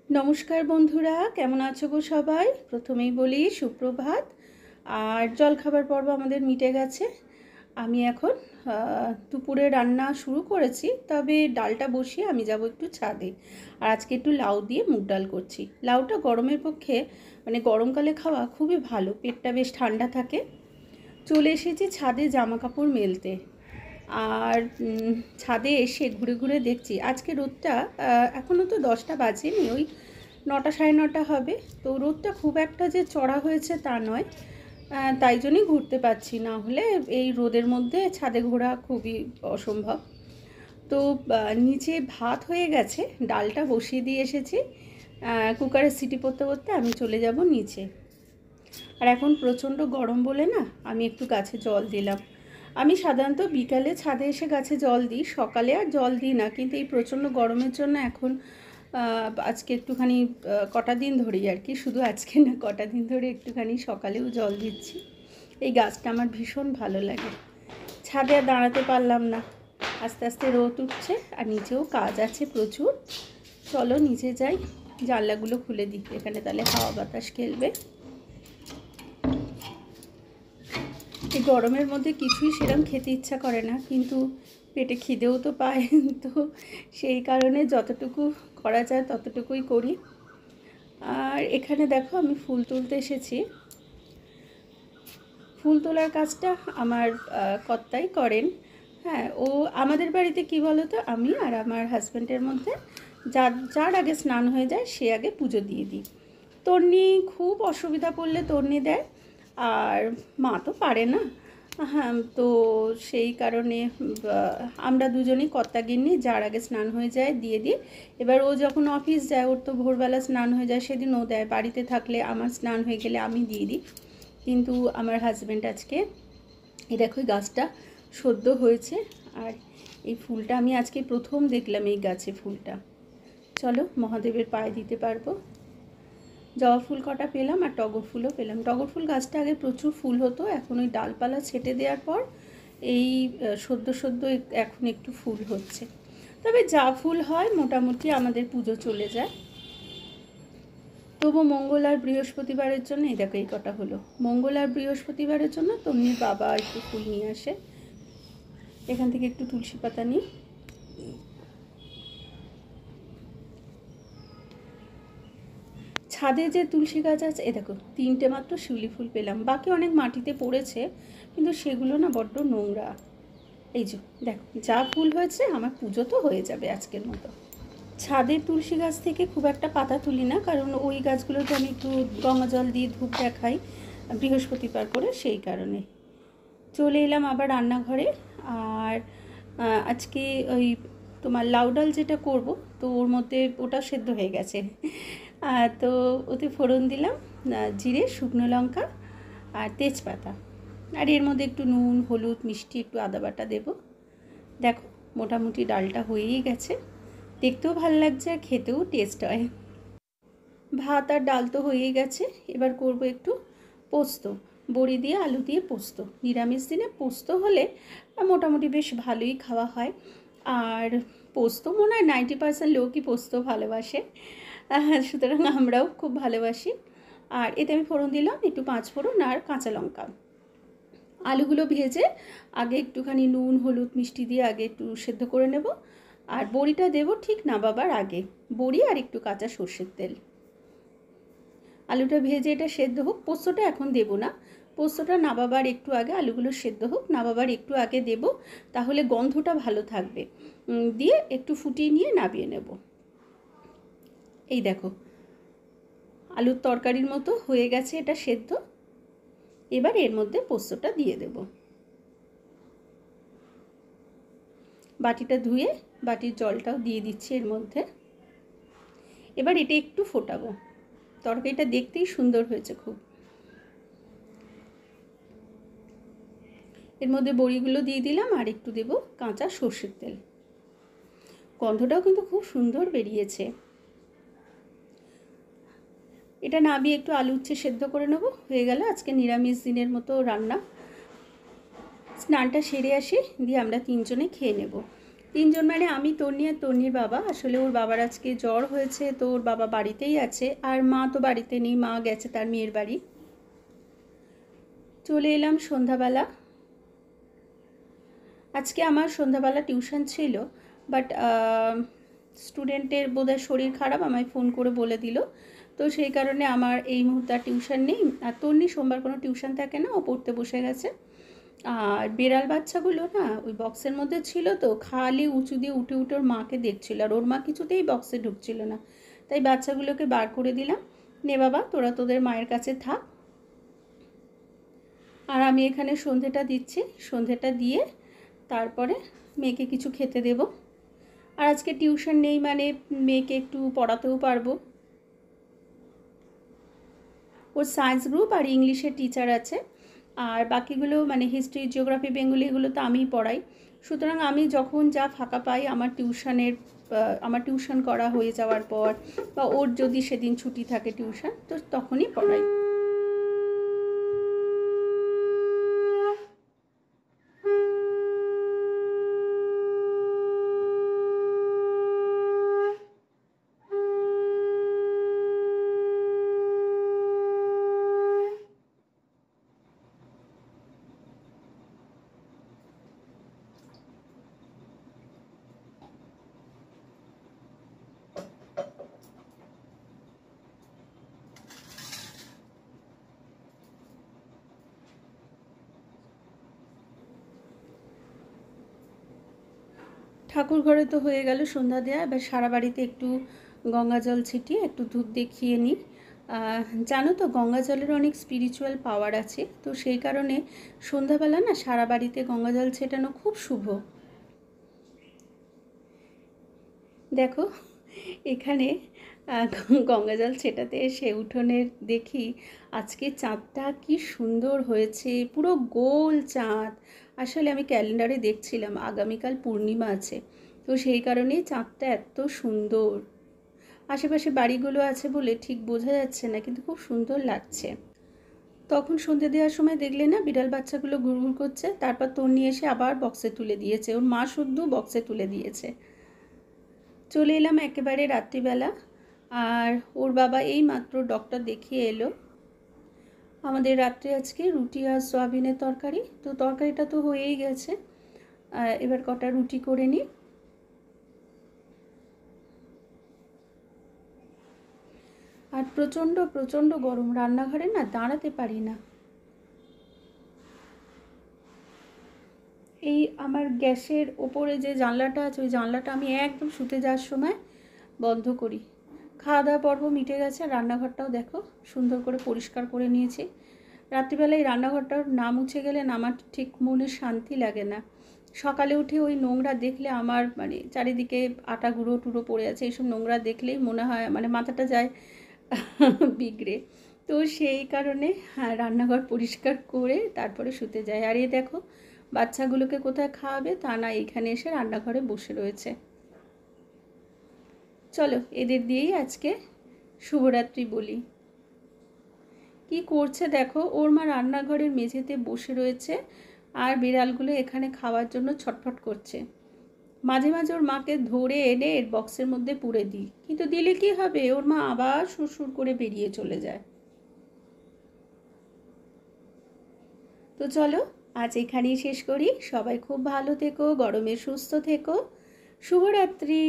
নমস্কার বন্ধুরা, কেমন আছো গো সবাই? প্রথমেই বলি সুপ্রভাত। আর জলখাবার পর্ব আমাদের মিটে গেছে। আমি এখন দুপুরে রান্না শুরু করেছি, তবে ডালটা বসিয়ে আমি যাব একটু ছাদে। আর আজকে একটু লাউ দিয়ে মুগ ডাল করছি। লাউটা গরমের পক্ষে মানে গরমকালে খাওয়া খুবই ভালো, পেটটা বেশ ঠান্ডা থাকে। চলে এসেছি ছাদে জামা কাপড় মেলতে। আর ছাদে এসে ঘুরে ঘুরে দেখছি আজকে রোদটা এখনও তো 10টা বাজেনি, ওই 9টা সাড়ে 9টা হবে। তো রোদটা খুব একটা যে চড়া হয়েছে তা নয়, তাই জন্যই ঘুরতে পারছি, না হলে এই রোদের মধ্যে ছাদে ঘোরা খুবই অসম্ভব। তো নিচে ভাত হয়ে গেছে, ডালটা বসিয়ে দিয়ে এসেছি। কুকারে সিটি পড়তে পড়তে আমি চলে যাব নিচে। আর এখন প্রচণ্ড গরম বলে না, আমি একটু গাছে জল দিলাম। আমি সাধারণত বিকালে ছাদে এসে গাছে জল দিই, সকালে আর জল দিই না, কিন্তু এই প্রচণ্ড গরমের জন্য এখন আজকে একটুখানি কটা দিন ধরেই আর কি, শুধু আজকে না, কটা দিন ধরে একটুখানি সকালেও জল দিচ্ছি। এই গাছটা আমার ভীষণ ভালো লাগে। ছাদে আর দাঁড়াতে পারলাম না, আস্তে আস্তে রোদ উঠছে আর নিচেও কাজ আছে প্রচুর। চলো নিচে যাই, জানলাগুলো খুলে দিই, এখানে তাহলে হাওয়া বাতাস খেলবে। এই গরমের মধ্যে কিছুই সেরকম খেতে ইচ্ছা করে না, কিন্তু পেটে খিদেও তো পায়, তো সেই কারণে যতটুকু করা যায় ততটুকুই করি। আর এখানে দেখো আমি ফুল তুলতে এসেছি। ফুল তোলার কাজটা আমার কর্তাই করেন। হ্যাঁ, ও আমাদের বাড়িতে কি বলো তো, আমি আর আমার হাজব্যান্ডের মধ্যে যার আগে স্নান হয়ে যায় সে আগে পুজো দিয়ে দিই। তন্নি খুব অসুবিধা পড়লে তন্নি দেয়, আর মা তো পারে না। হ্যাঁ, তো সেই কারণে আমরা দুজনেই কর্তাগিন্নি যার আগে স্নান হয়ে যায় দিয়ে দিই। এবার ও যখন অফিস যায়, ওর তো ভোরবেলা স্নান হয়ে যায়, সেদিন ও দেয়। বাড়িতে থাকলে আমার স্নান হয়ে গেলে আমি দিয়ে দিই। কিন্তু আমার হাজব্যান্ড আজকে, এই দেখো গাছটা সদ্য হয়েছে। আর এই ফুলটা আমি আজকে প্রথম দেখলাম, এই গাছে ফুলটা। চলো মহাদেবের পায়ে দিতে পারবো। জবা ফুল কটা পেলাম আর টগর ফুলও পেলাম। টগর ফুল গাছটা আগে প্রচুর ফুল হতো, এখন ওই ডালপালা ছেটে দেওয়ার পর এই সদ্য এখন একটু ফুল হচ্ছে। তবে যা ফুল হয় মোটামুটি আমাদের পুজো চলে যায়। তবু মঙ্গল আর বৃহস্পতিবারের জন্য এই দেখো এই কটা হলো। মঙ্গল আর বৃহস্পতিবারের জন্য তন্নির বাবা একটু ফুল নিয়ে আসে। এখান থেকে একটু তুলসী পাতা নিই। ছাদে যে তুলসী গাছ আছে, এ দেখো 3টে মাত্র শিউলি ফুল পেলাম, বাকি অনেক মাটিতে পড়েছে, কিন্তু সেগুলো না বড্ড নোংরা। এই যে দেখো যা ফুল হয়েছে, আমার পুজো তো হয়ে যাবে আজকের মতো। ছাদের তুলসী গাছ থেকে খুব একটা পাতা তুলি না, কারণ ওই গাছগুলোতে আমি একটু গঙ্গা জল দিয়ে ধূপ দেখাই বৃহস্পতিবার করে, সেই কারণে। চলে এলাম আবার রান্নাঘরে। আর আজকে ওই তোমার লাউ ডাল যেটা করব, তো ওর মধ্যে ওটা সেদ্ধ হয়ে গেছে। তো ওতে ফোড়ন দিলাম জিরে, শুকনো লঙ্কা আর তেজপাতা। আর এর মধ্যে একটু নুন, হলুদ, মিষ্টি, একটু আদা বাটা দেবো। দেখো মোটামুটি ডালটা হয়েই গেছে, দেখতেও ভালো লাগছে আর খেতেও টেস্ট হয়। ভাত আর ডাল তো হয়েই গেছে, এবার করব একটু পোস্ত। বড়ি দিয়ে আলু দিয়ে পোস্ত, নিরামিষ দিনে পোস্ত হলে মোটামুটি বেশ ভালোই খাওয়া হয়। আর পোস্ত মনে হয় 90% লোকই পোস্ত ভালোবাসে, সুতরাং আমরাও খুব ভালোবাসি। আর এতে আমি ফোড়ন দিলাম একটু 5 ফোড়ন আর কাঁচা লঙ্কা। আলুগুলো ভেজে আগে একটুখানি নুন, হলুদ, মিষ্টি দিয়ে আগে একটু সেদ্ধ করে নেব। আর বড়িটা দেবো ঠিক নামাবার আগে, বড়ি আর একটু কাঁচা সর্ষের তেল। আলুটা ভেজে এটা সেদ্ধ হোক, পোস্তটা এখন দেব না, পোস্তটা নামাবার একটু আগে, আলুগুলো সেদ্ধ হোক, নামাবার একটু আগে দেব, তাহলে গন্ধটা ভালো থাকবে। দিয়ে একটু ফুটিয়ে নিয়ে নামিয়ে নেব। এই দেখো আলুর তরকারির মতো হয়ে গেছে এটা সেদ্ধ। এবার এর মধ্যে পোস্তটা দিয়ে দেব। বাটিটা ধুয়ে বাটির জলটাও দিয়ে দিচ্ছি এর মধ্যে। এবার এটা একটু ফোটাবো, তরকারিটা দেখতেই সুন্দর হয়েছে খুব। এর মধ্যে বড়িগুলো দিয়ে দিলাম আর একটু দেব কাঁচা সর্ষের তেল। গন্ধটাও কিন্তু খুব সুন্দর বেরিয়েছে। এটা নামিয়ে একটু আলু উচ্ছে সেদ্ধ করে নেব। হয়ে গেল আজকে নিরামিষ দিনের মতো রান্না। স্নানটা সেরে আসি, দিয়ে আমরা 3জনে খেয়ে নেব। তিনজন মানে আমি, তন্নি আর তন্নির বাবা। আসলে ওর বাবার আজকে জ্বর হয়েছে, তো ওর বাবা বাড়িতেই আছে, আর মা তো বাড়িতে নেই, মা গেছে তার মেয়ের বাড়ি। চলে এলাম সন্ধ্যাবেলা। আজকে আমার সন্ধ্যাবেলা টিউশন ছিল, বাট স্টুডেন্টের বোধহয় শরীর খারাপ, আমায় ফোন করে বলে দিল, তো সেই কারণে আমার এই মুহূর্তে টিউশন নেই। আর তন্নি সোমবার কোনো টিউশন থাকে না, ও পড়তে বসে গেছে। আর বিড়াল বাচ্চাগুলো না ওই বক্সের মধ্যে ছিল, তো খালি উঁচু দিয়ে উঠে উঠে ওর মাকে দেখছিল, আর ওর মা কিছুতেই বক্সে ঢুকছিল না। তাই বাচ্চাগুলোকে বার করে দিলাম, নে বাবা তোরা তোদের মায়ের কাছে থাক। আর আমি এখানে সন্ধেটা দিচ্ছি, সন্ধেটা দিয়ে তারপরে মেয়েকে কিছু খেতে দেব। আর আজকে টিউশন নেই মানে মেয়েকে একটু পড়াতেও পারবো। ওর সায়েন্স গ্রুপ আর ইংলিশের টিচার আছে, আর বাকিগুলো মানে হিস্ট্রি, জিওগ্রাফি, বেঙ্গলি এগুলো তো আমিই পড়াই। সুতরাং আমি যখন যা ফাঁকা পাই আমার টিউশন করা হয়ে যাওয়ার পর, বা ওর যদি সেদিন ছুটি থাকে টিউশন, তো তখনই পড়াই। ঠাকুর ঘরে তো হয়ে গেল সন্ধ্যা দেওয়া, এবার সারা বাড়িতে একটু গঙ্গা জল ছিটিয়ে একটু ধূপ দেখিয়ে নিই। জানো তো গঙ্গা জলের অনেক স্পিরিচুয়াল পাওয়ার আছে, তো সেই কারণে সন্ধ্যাবেলা না সারা বাড়িতে গঙ্গা জল ছেটানো খুব শুভ। দেখো এখানে গঙ্গা জল ছেটাতে এসে উঠোনের দেখি আজকে চাঁদটা কি সুন্দর হয়েছে, পুরো গোল চাঁদ। আসলে আমি ক্যালেন্ডারে দেখছিলাম আগামীকাল পূর্ণিমা আছে, তো সেই কারণেই চাঁদটা এত সুন্দর। আশেপাশে বাড়িগুলো আছে বলে ঠিক বোঝা যাচ্ছে না, কিন্তু খুব সুন্দর লাগছে। তখন সন্ধ্যে দেওয়ার সময় দেখলে না বিড়াল বাচ্চাগুলো ঘুরঘুর করছে, তারপর তন্নি এসে আবার বক্সে তুলে দিয়েছে, ওর মা শুদ্ধ বক্সে তুলে দিয়েছে। চলে এলাম একেবারে রাত্রিবেলা, আর ওর বাবা এই মাত্র ডক্টর দেখিয়ে এলো। আমাদের রাত্রে আজকে রুটি আর সয়াবিনের তরকারি, তো তরকারিটা তো হয়েই গেছে, এবার কটা রুটি করে নিই। আর প্রচণ্ড প্রচণ্ড গরম, রান্নাঘরে না দাঁড়াতে পারি না। এই আমার গ্যাসের ওপরে যে জানলাটা আছে, ওই জানলাটা আমি একদম শুতে যাওয়ার সময় বন্ধ করি। খাওয়া দাওয়া পর্ব মিটে গেছে, রান্নাঘরটাও দেখো সুন্দর করে পরিষ্কার করে নিয়েছি। রাত্রিবেলায় রান্নাঘরটার না মুছে গেলে না আমার ঠিক মনে শান্তি লাগে না। সকালে উঠে ওই নোংরা দেখলে আমার মানে চারিদিকে আটা গুঁড়ো টুড়ো পড়ে আছে, এইসব নোংরা দেখলেই মনে হয় মানে মাথাটা যায় বিগড়ে। তো সেই কারণে হ্যাঁ রান্নাঘর পরিষ্কার করে তারপরে শুতে যায়। আর এ দেখো বাচ্চাগুলোকে কোথায় খাওয়াবে তা না, এখানে এসে রান্নাঘরে বসে রয়েছে। চলো এদের দিয়েই আজকে শুভরাত্রি বলি। কি করছে দেখো, ওর মা রান্নাঘরের মেঝেতে বসে রয়েছে, আর বিড়ালগুলো এখানে খাওয়ার জন্য ছটফট করছে। মাঝে মাঝে ওর মাকে ধরে এনে এর বক্সের মধ্যে পুরে দিই, কিন্তু দিলে কি হবে, ওর মা আবার সুরসুর করে বেরিয়ে চলে যায়। তো চলো আজ এখানেই শেষ করি। সবাই খুব ভালো থেকো, গরমে সুস্থ থেকো। শুভরাত্রি।